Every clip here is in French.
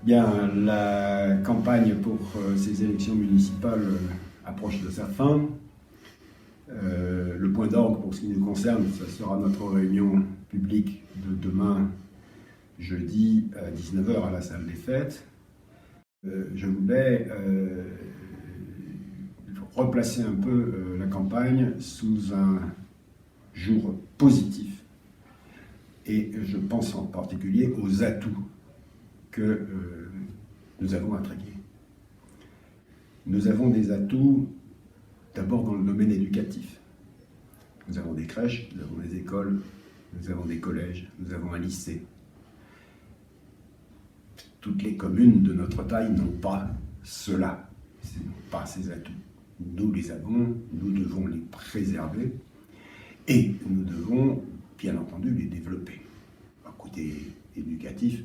Bien, la campagne pour ces élections municipales approche de sa fin. Le point d'orgue pour ce qui nous concerne, ça sera notre réunion publique de demain, jeudi, à 19 h à la salle des fêtes. Je voulais replacer un peu la campagne sous un jour positif. Et je pense en particulier aux atouts que nous avons à Tréguier. Nous avons des atouts d'abord dans le domaine éducatif. Nous avons des crèches, nous avons des écoles, nous avons des collèges, nous avons un lycée. Toutes les communes de notre taille n'ont pas cela, n'ont pas ces atouts. Nous les avons, nous devons les préserver et nous devons, bien entendu, les développer. Côté éducatif,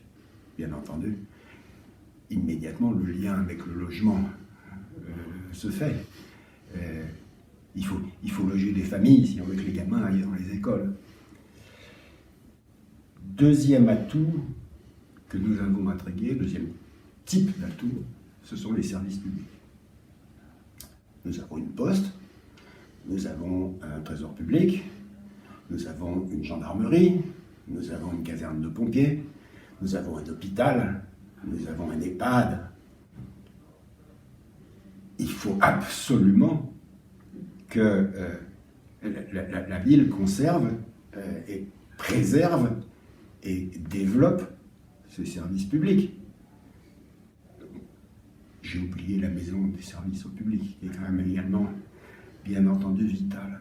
bien entendu, immédiatement le lien avec le logement se fait. Il faut loger des familles si on veut que les gamins aillent dans les écoles. Deuxième atout que nous avons à Tréguier, deuxième type d'atout, ce sont les services publics. Nous avons une poste, nous avons un trésor public, nous avons une gendarmerie, nous avons une caserne de pompiers, nous avons un hôpital, nous avons un EHPAD. Il faut absolument que la ville conserve et préserve et développe ces services publics. J'ai oublié la maison des services au public, qui est quand même également, bien entendu, vitale.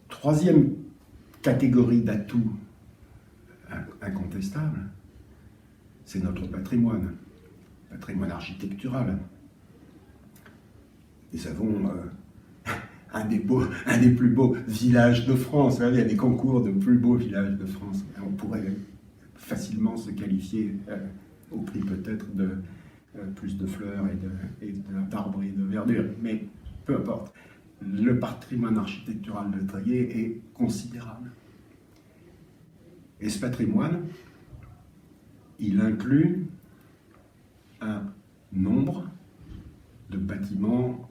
Troisième catégorie d'atouts incontestable, c'est notre patrimoine architectural. Nous avons un des plus beaux villages de France. Il y a des concours de plus beaux villages de France. On pourrait facilement se qualifier au prix peut-être de plus de fleurs et d'arbres et de verdure. Mais peu importe. Le patrimoine architectural de Tréguier est considérable. Et ce patrimoine, il inclut un nombre de bâtiments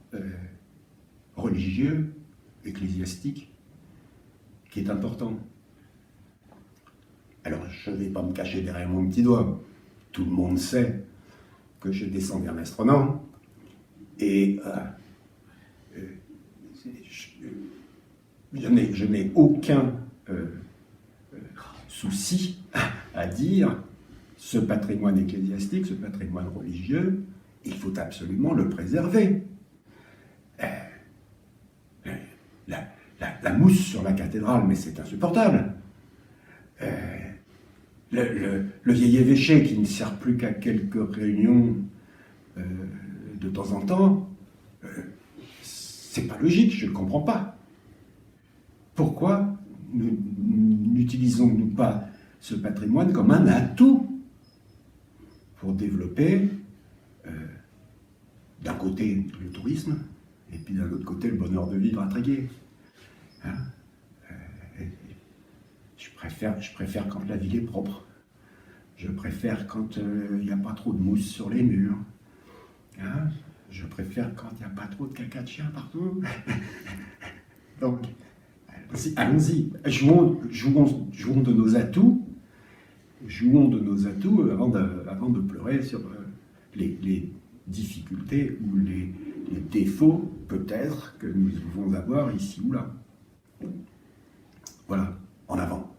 religieux, ecclésiastiques, qui est important. Alors, je ne vais pas me cacher derrière mon petit doigt. Tout le monde sait que je descends d'Ernest Renan et je n'ai aucun souci à dire ce patrimoine ecclésiastique, ce patrimoine religieux, il faut absolument le préserver. La mousse sur la cathédrale, mais c'est insupportable. Le vieil évêché qui ne sert plus qu'à quelques réunions de temps en temps, c'est pas logique, je ne comprends pas. Pourquoi n'utilisons-nous pas ce patrimoine comme un atout pour développer d'un côté le tourisme et puis d'un autre côté le bonheur de vivre à Tréguier, hein? Je préfère quand la ville est propre. Je préfère quand il n'y a pas trop de mousse sur les murs. Hein? Je préfère quand il n'y a pas trop de caca de chien partout. Donc, allons-y, jouons de nos atouts. Jouons de nos atouts avant de pleurer sur les difficultés ou les défauts, peut-être, que nous pouvons avoir ici ou là. Voilà, en avant.